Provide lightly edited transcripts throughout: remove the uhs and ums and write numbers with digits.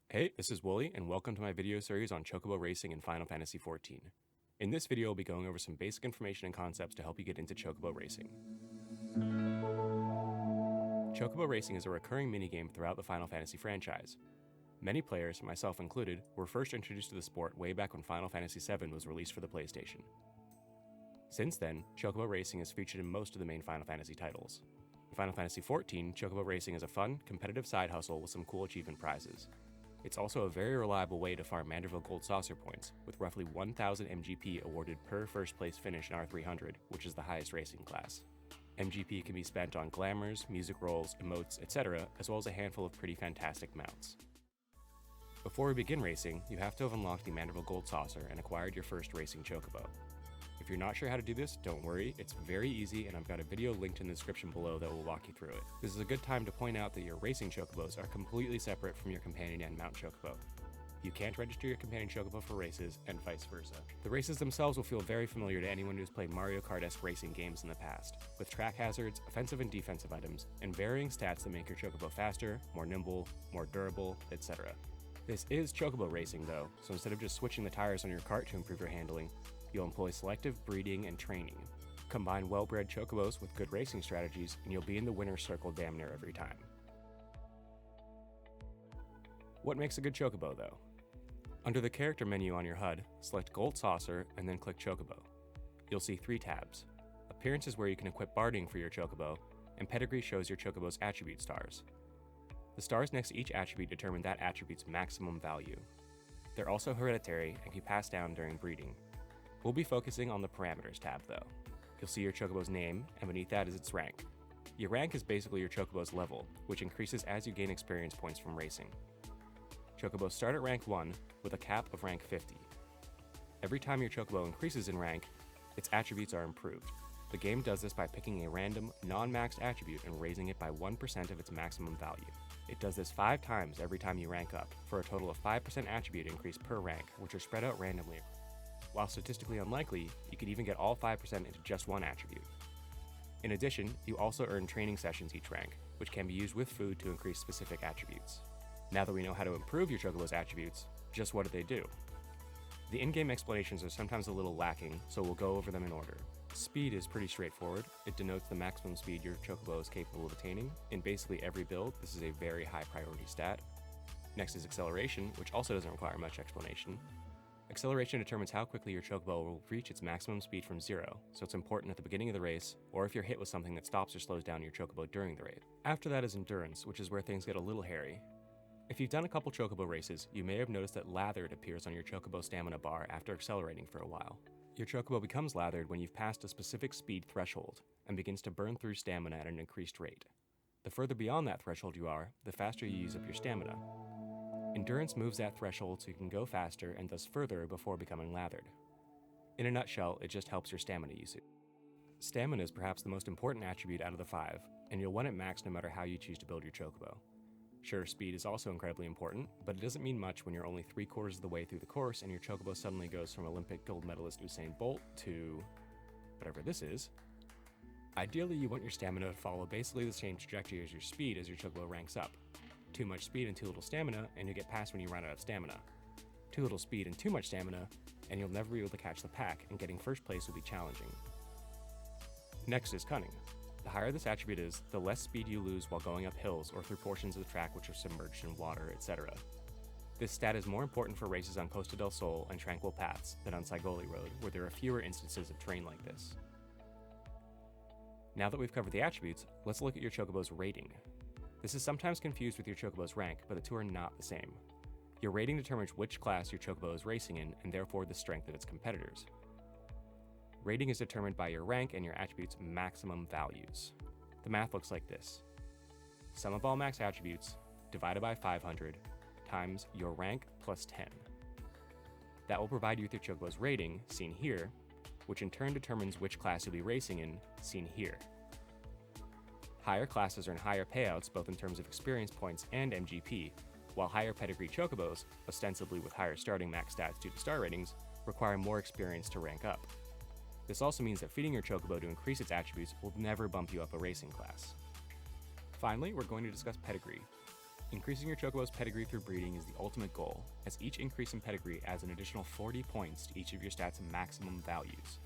Hey, this is Wully, and welcome to my video series on Chocobo racing in Final Fantasy XIV. In this video, I'll be going over some basic information and concepts to help you get into Chocobo racing. Chocobo racing is a recurring minigame throughout the Final Fantasy franchise. Many players, myself included, were first introduced to the sport way back when Final Fantasy VII was released for the PlayStation. Since then, Chocobo racing is featured in most of the main Final Fantasy titles. In Final Fantasy XIV, Chocobo racing is a fun, competitive side hustle with some cool achievement prizes. It's also a very reliable way to farm Manderville Gold Saucer points, with roughly 1,000 MGP awarded per first place finish in R300, which is the highest racing class. MGP can be spent on glamours, music rolls, emotes, etc., as well as a handful of pretty fantastic mounts. Before we begin racing, you have to have unlocked the Manderville Gold Saucer and acquired your first racing Chocobo. If you're not sure how to do this, don't worry, it's very easy and I've got a video linked in the description below that will walk you through it. This is a good time to point out that your racing Chocobos are completely separate from your companion and mount Chocobo. You can't register your companion Chocobo for races, and vice versa. The races themselves will feel very familiar to anyone who's played Mario Kart-esque racing games in the past, with track hazards, offensive and defensive items, and varying stats that make your Chocobo faster, more nimble, more durable, etc. This is Chocobo racing though, so instead of just switching the tires on your cart to improve your handling, you'll employ selective breeding and training. Combine well-bred Chocobos with good racing strategies, and you'll be in the winner's circle damn near every time. What makes a good Chocobo though? Under the character menu on your HUD, select Gold Saucer and then click Chocobo. You'll see 3 tabs. Appearance is where you can equip barding for your Chocobo, and Pedigree shows your Chocobo's attribute stars. The stars next to each attribute determine that attribute's maximum value. They're also hereditary and can pass down during breeding. We'll be focusing on the Parameters tab though. You'll see your Chocobo's name, and beneath that is its rank. Your rank is basically your Chocobo's level, which increases as you gain experience points from racing. Chocobos start at rank 1, with a cap of rank 50. Every time your Chocobo increases in rank, its attributes are improved. The game does this by picking a random, non-maxed attribute and raising it by 1% of its maximum value. It does this 5 times every time you rank up, for a total of 5% attribute increase per rank, which are spread out randomly. While statistically unlikely, you could even get all 5% into just one attribute. In addition, you also earn training sessions each rank, which can be used with food to increase specific attributes. Now that we know how to improve your Chocobo's attributes, just what do they do? The in-game explanations are sometimes a little lacking, so we'll go over them in order. Speed is pretty straightforward. It denotes the maximum speed your Chocobo is capable of attaining. In basically every build, this is a very high priority stat. Next is acceleration, which also doesn't require much explanation. Acceleration determines how quickly your Chocobo will reach its maximum speed from 0, so it's important at the beginning of the race, or if you're hit with something that stops or slows down your Chocobo during the race. After that is endurance, which is where things get a little hairy. If you've done a couple Chocobo races, you may have noticed that lathered appears on your Chocobo stamina bar after accelerating for a while. Your Chocobo becomes lathered when you've passed a specific speed threshold, and begins to burn through stamina at an increased rate. The further beyond that threshold you are, the faster you use up your stamina. Endurance moves that threshold so you can go faster and thus further before becoming lathered. In a nutshell, it just helps your stamina usage. Stamina is perhaps the most important attribute out of the 5, and you'll want it maxed no matter how you choose to build your Chocobo. Sure, speed is also incredibly important, but it doesn't mean much when you're only 3/4 of the way through the course and your Chocobo suddenly goes from Olympic gold medalist Usain Bolt to whatever this is. Ideally, you want your stamina to follow basically the same trajectory as your speed as your Chocobo ranks up. Too much speed and too little stamina, and you get past when you run out of stamina. Too little speed and too much stamina, and you'll never be able to catch the pack, and getting first place will be challenging. Next is cunning. The higher this attribute is, the less speed you lose while going up hills or through portions of the track which are submerged in water, etc. This stat is more important for races on Costa del Sol and Tranquil Paths than on Saigoli Road, where there are fewer instances of terrain like this. Now that we've covered the attributes, let's look at your Chocobo's rating. This is sometimes confused with your Chocobo's rank, but the two are not the same. Your rating determines which class your Chocobo is racing in, and therefore the strength of its competitors. Rating is determined by your rank and your attributes' maximum values. The math looks like this. Sum of all max attributes divided by 500 times your rank plus 10. That will provide you with your Chocobo's rating, seen here, which in turn determines which class you'll be racing in, seen here. Higher classes earn higher payouts both in terms of experience points and MGP, while higher pedigree Chocobos, ostensibly with higher starting max stats due to star ratings, require more experience to rank up. This also means that feeding your Chocobo to increase its attributes will never bump you up a racing class. Finally, we're going to discuss Pedigree. Increasing your Chocobo's pedigree through breeding is the ultimate goal, as each increase in pedigree adds an additional 40 points to each of your stats' maximum values.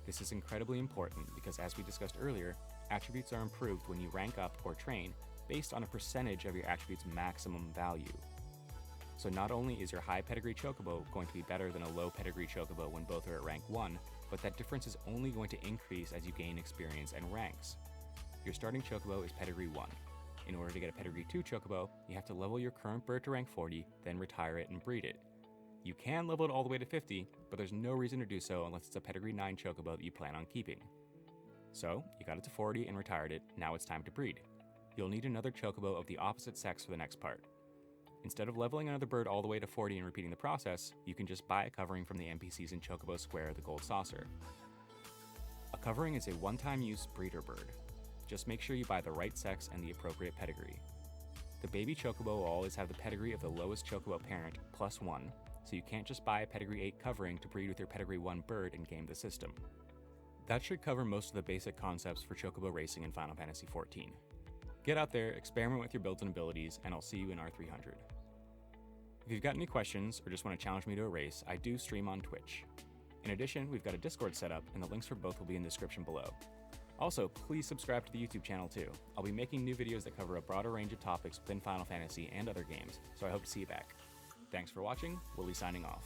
This is incredibly important because, as we discussed earlier, attributes are improved when you rank up or train based on a percentage of your attribute's maximum value. So not only is your high pedigree Chocobo going to be better than a low pedigree Chocobo when both are at rank 1, but that difference is only going to increase as you gain experience and ranks. Your starting Chocobo is pedigree 1. In order to get a pedigree 2 Chocobo, you have to level your current bird to rank 40, then retire it and breed it. You can level it all the way to 50, but there's no reason to do so unless it's a pedigree 9 Chocobo that you plan on keeping. So, you got it to 40 and retired it, now it's time to breed. You'll need another Chocobo of the opposite sex for the next part. Instead of leveling another bird all the way to 40 and repeating the process, you can just buy a covering from the NPCs in Chocobo Square, the Gold Saucer. A covering is a one-time use breeder bird. Just make sure you buy the right sex and the appropriate pedigree. The baby Chocobo will always have the pedigree of the lowest Chocobo parent, +1, so you can't just buy a pedigree 8 covering to breed with your pedigree 1 bird and game the system. That should cover most of the basic concepts for Chocobo racing in Final Fantasy XIV. Get out there, experiment with your builds and abilities, and I'll see you in R300. If you've got any questions or just want to challenge me to a race, I do stream on Twitch. In addition, we've got a Discord set up, and the links for both will be in the description below. Also, please subscribe to the YouTube channel too. I'll be making new videos that cover a broader range of topics within Final Fantasy and other games, so I hope to see you back. Thanks for watching, Wully signing off.